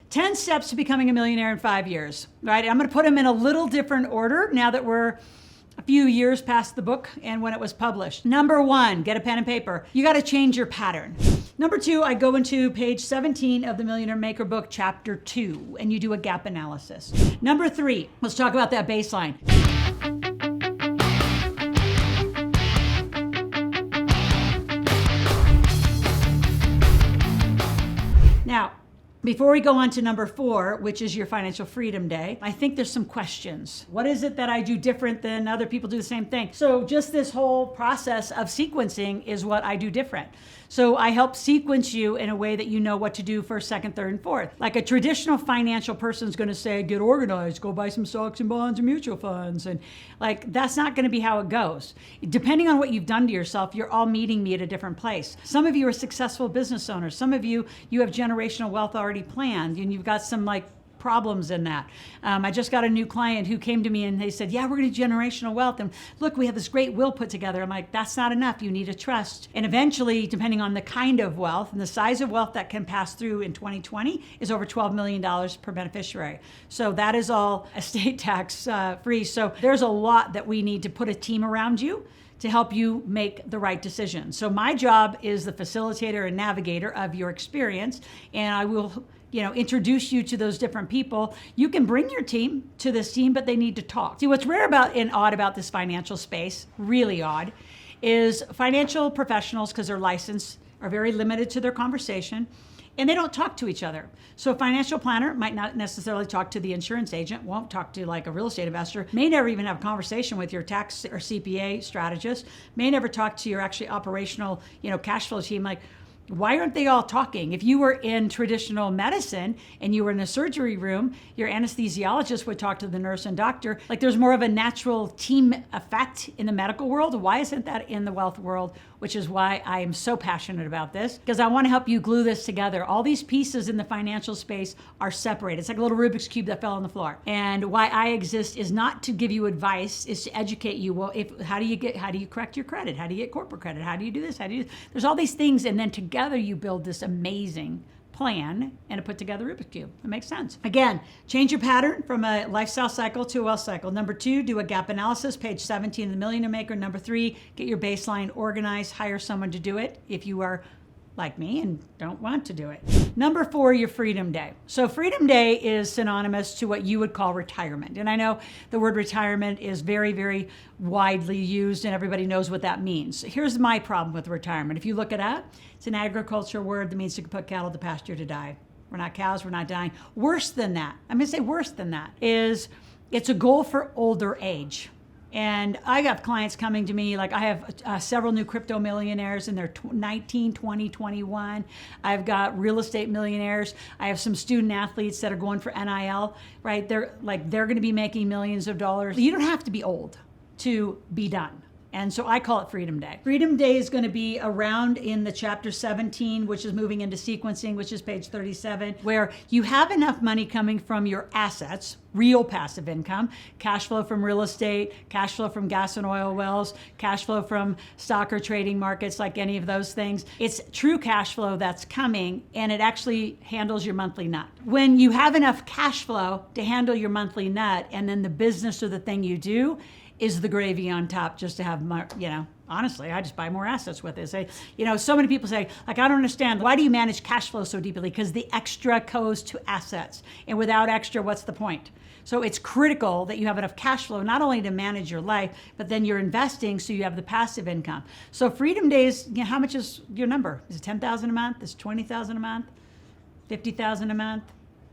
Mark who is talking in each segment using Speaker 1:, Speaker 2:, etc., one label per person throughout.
Speaker 1: 10 steps to becoming a millionaire in 5 years, right? I'm going to put them in a little different order now that we're a few years past the book and when it was published. Number 1, get a pen and paper. You got to change your pattern. Number 2, I go into page 17 of the Millionaire Maker book, chapter 2, and you do a gap analysis. Number 3, let's talk about that baseline. Now, before we go on to number 4, which is your financial freedom day, I think there's some questions. What is it that I do different than other people do the same thing? So just this whole process of sequencing is what I do different. So I help sequence you in a way that you know what to do first, second, third, and fourth. Like a traditional financial person is going to say, get organized, go buy some stocks and bonds and mutual funds. And like, that's not going to be how it goes. Depending on what you've done to yourself, you're all meeting me at a different place. Some of you are successful business owners. Some of you have generational wealth already planned and you've got some like problems in that. I just got a new client who came to me and they said, yeah, we're going to do generational wealth. And look, we have this great will put together. I'm like, that's not enough. You need a trust. And eventually, depending on the kind of wealth and the size of wealth that can pass through in 2020 is over $12 million per beneficiary. So that is all estate tax free. So there's a lot that we need to put a team around you to help you make the right decision. So my job is the facilitator and navigator of your experience, and I will introduce you to those different people. You can bring your team to this team, but they need to talk. See, what's rare about and odd about this financial space, really odd, is financial professionals, because they're licensed, are very limited to their conversation, and they don't talk to each other. So a financial planner might not necessarily talk to the insurance agent, won't talk to like a real estate investor, may never even have a conversation with your tax or CPA strategist, may never talk to your actually operational, cash flow team. Like, why aren't they all talking? If you were in traditional medicine and you were in a surgery room, your anesthesiologist would talk to the nurse and doctor. Like, there's more of a natural team effect in the medical world. Why isn't that in the wealth world? Which is why I am so passionate about this, because I want to help you glue this together. All these pieces in the financial space are separated. It's like a little Rubik's Cube that fell on the floor. And why I exist is not to give you advice, is to educate you. Well, how do you correct your credit? How do you get corporate credit? How do you do this? There's all these things, and then together you build this amazing plan and a put together Rubik's Cube. It makes sense. Again, change your pattern from a lifestyle cycle to a wealth cycle. Number 2, do a gap analysis, page 17 of the Millionaire Maker. Number 3, get your baseline organized, hire someone to do it if you are like me and don't want to do it. Number 4, your Freedom Day. So Freedom Day is synonymous to what you would call retirement. And I know the word retirement is very, very widely used and everybody knows what that means. Here's my problem with retirement. If you look it up, it's an agriculture word that means to put cattle to pasture to die. We're not cows, we're not dying. Worse than that, I'm gonna say worse than that, is it's a goal for older age. And I got clients coming to me, like I have several new crypto millionaires in their 19, 20, 21. I've got real estate millionaires. I have some student athletes that are going for NIL, right? They're going to be making millions of dollars. You don't have to be old to be done. And so I call it Freedom Day. Freedom Day is going to be around in the chapter 17, which is moving into sequencing, which is page 37, where you have enough money coming from your assets, real passive income, cash flow from real estate, cash flow from gas and oil wells, cash flow from stock or trading markets, like any of those things. It's true cash flow that's coming, and it actually handles your monthly nut. When you have enough cash flow to handle your monthly nut, and then the business or the thing you do is the gravy on top, just to have more, honestly, I just buy more assets with it. So many people say, like, I don't understand, why do you manage cash flow so deeply? Because the extra goes to assets. And without extra, what's the point? So it's critical that you have enough cash flow, not only to manage your life, but then you're investing so you have the passive income. So Freedom Days, how much is your number? Is it $10,000 a month? Is it $20,000 a month? $50,000 a month?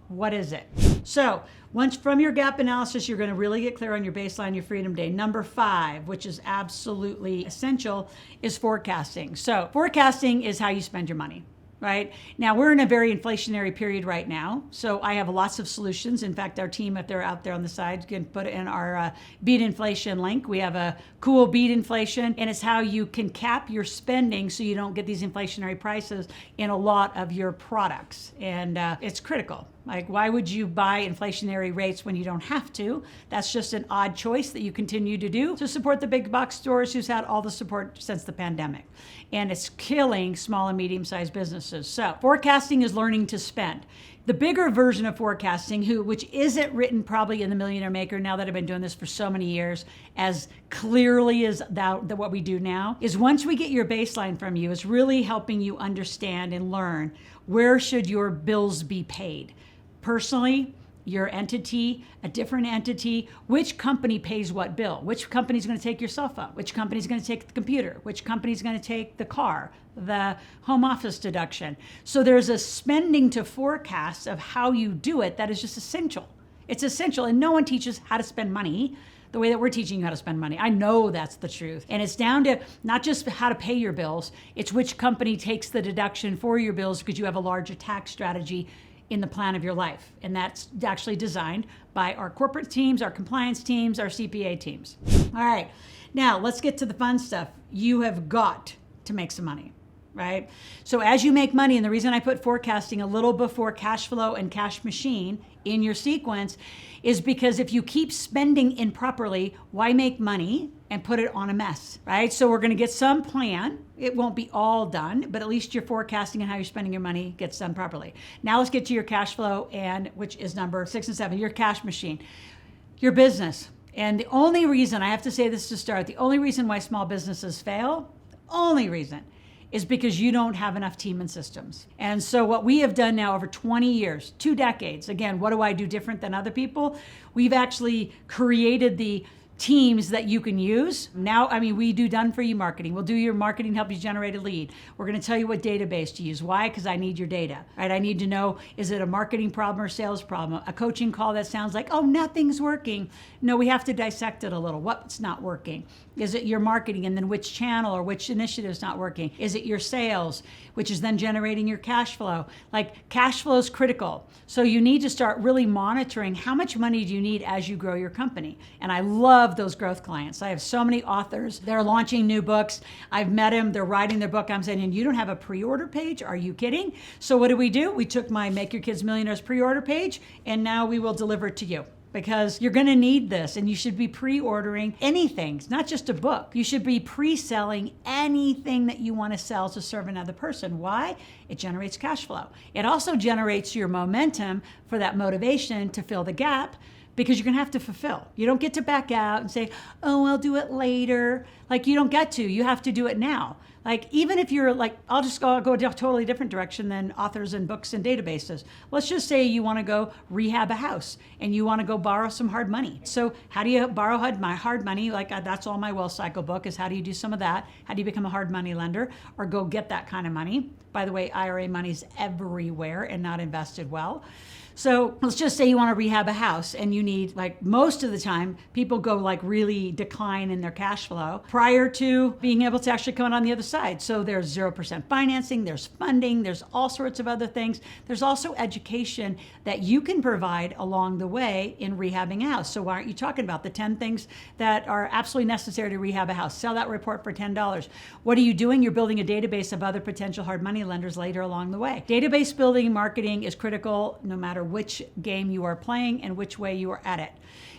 Speaker 1: What is it? So once from your gap analysis, you're going to really get clear on your baseline, your Freedom Day. Number 5, which is absolutely essential, is forecasting. So forecasting is how you spend your money. Right? Now, we're in a very inflationary period right now, so I have lots of solutions. In fact, our team, if they're out there on the side, can put it in our Beat Inflation link. We have a cool Beat Inflation, and it's how you can cap your spending so you don't get these inflationary prices in a lot of your products. And it's critical. Like, why would you buy inflationary rates when you don't have to? That's just an odd choice that you continue to do to support the big box stores who's had all the support since the pandemic. And it's killing small and medium-sized businesses. So forecasting is learning to spend. The bigger version of forecasting, which isn't written probably in the Millionaire Maker now that I've been doing this for so many years, as clearly as what we do now, is once we get your baseline from you, is really helping you understand and learn where should your bills be paid. Personally, your entity, a different entity, which company pays what bill, which company is going to take your cell phone, which company is going to take the computer, which company is going to take the car, the home office deduction. So there's a spending to forecast of how you do it that is just essential. It's essential, and no one teaches how to spend money the way that we're teaching you how to spend money. I know that's the truth. And it's down to not just how to pay your bills, it's which company takes the deduction for your bills because you have a larger tax strategy in the plan of your life. And that's actually designed by our corporate teams, our compliance teams, our CPA teams. All right, now let's get to the fun stuff. You have got to make some money, right? So as you make money, and the reason I put forecasting a little before cash flow and cash machine in your sequence is because if you keep spending improperly, why make money and put it on a mess, right? So we're going to get some plan. It won't be all done, but at least your forecasting and how you're spending your money gets done properly. Now let's get to your cash flow, and which is number 6 and 7, your cash machine, your business. And the only reason, I have to say this to start, the only reason why small businesses fail, only reason, is because you don't have enough team and systems. And so what we have done now over 20 years, 2 decades, again, what do I do different than other people? We've actually created the teams that you can use. Now, I mean, we do done for you marketing. We'll do your marketing, help you generate a lead. We're going to tell you what database to use. Why? Because I need your data, right? I need to know, is it a marketing problem or sales problem? A coaching call that sounds like, oh, nothing's working. No, we have to dissect it a little. What's not working? Is it your marketing, and then which channel or which initiative is not working? Is it your sales, which is then generating your cash flow? Like, cash flow is critical. So you need to start really monitoring how much money do you need as you grow your company. And I love those growth clients. I have so many authors. They're launching new books. I've met them. They're writing their book. I'm saying, and you don't have a pre-order page? Are you kidding? So what do? We took my Make Your Kids Millionaires pre-order page, and now we will deliver it to you. Because you're going to need this, and you should be pre-ordering anything. It's not just a book. You should be pre-selling anything that you want to sell to serve another person. Why? It generates cash flow. It also generates your momentum for that motivation to fill the gap, because you're going to have to fulfill. You don't get to back out and say, oh, I'll do it later. Like, you don't get to. You have to do it now. Like, even if you're like, I'll just go a totally different direction than authors and books and databases. Let's just say you want to go rehab a house and you want to go borrow some hard money. So how do you borrow hard money? Like, that's all my wealth cycle book is how do you do some of that? How do you become a hard money lender or go get that kind of money? By the way, IRA money is everywhere and not invested well. So let's just say you want to rehab a house and you need, like, most of the time, people go like really decline in their cash flow prior to being able to actually come out on the other side. So there's 0% financing, there's funding, there's all sorts of other things. There's also education that you can provide along the way in rehabbing a house. So why aren't you talking about the 10 things that are absolutely necessary to rehab a house? Sell that report for $10. What are you doing? You're building a database of other potential hard money lenders later along the way. Database building marketing is critical no matter which game you are playing and which way you are at it.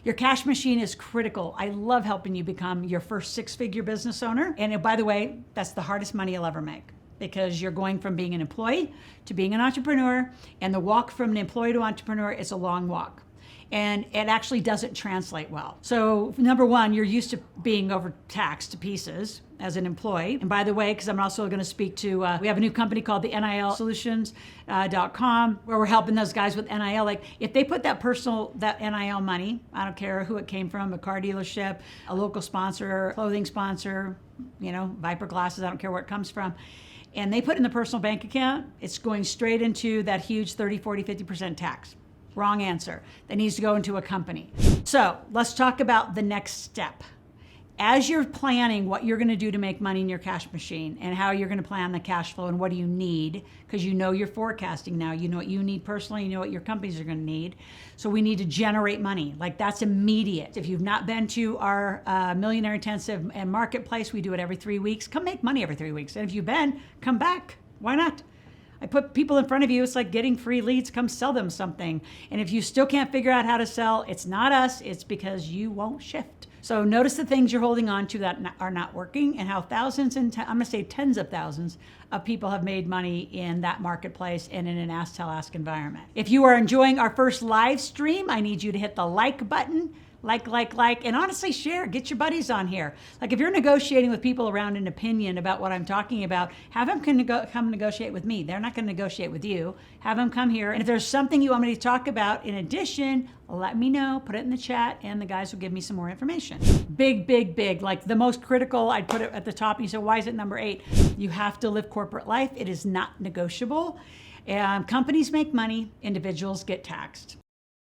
Speaker 1: Your cash machine is critical. I love helping you become your first 6-figure business owner. And by the way, that's the hardest money you'll ever make, because you're going from being an employee to being an entrepreneur, and the walk from an employee to entrepreneur is a long walk. And it actually doesn't translate well. So number one, you're used to being overtaxed to pieces as an employee. And by the way, because I'm also going to speak to, we have a new company called the NIL Solutions.com, where we're helping those guys with NIL. Like, if they put that NIL money, I don't care who it came from, a car dealership, a local sponsor, clothing sponsor, Viper glasses, I don't care where it comes from, and they put it in the personal bank account, it's going straight into that huge 30, 40, 50% tax. Wrong answer. That needs to go into a company. So let's talk about the next step. As you're planning what you're going to do to make money in your cash machine and how you're going to plan the cash flow and what do you need, because you know you're forecasting now, you know what you need personally, you know what your companies are going to need. So we need to generate money. Like, that's immediate. If you've not been to our Millionaire Intensive and Marketplace, we do it every 3 weeks. Come make money every 3 weeks. And if you've been, come back. Why not? I put people in front of you. It's like getting free leads. Come sell them something. And if you still can't figure out how to sell, it's not us. It's because you won't shift. So notice the things you're holding on to that are not working, and how thousands and I'm going to say tens of thousands of people have made money in that marketplace and in an ask, tell, ask environment. If you are enjoying our first live stream, I need you to hit the like button. Like, and honestly share, get your buddies on here. Like if you're negotiating with people around an opinion about what I'm talking about, have them come negotiate with me. They're not going to negotiate with you. Have them come here. And if there's something you want me to talk about in addition, let me know, put it in the chat, and the guys will give me some more information. Big, like the most critical, I'd put it at the top. And you say, why is it number 8? You have to live corporate life. It is not negotiable. And companies make money, individuals get taxed.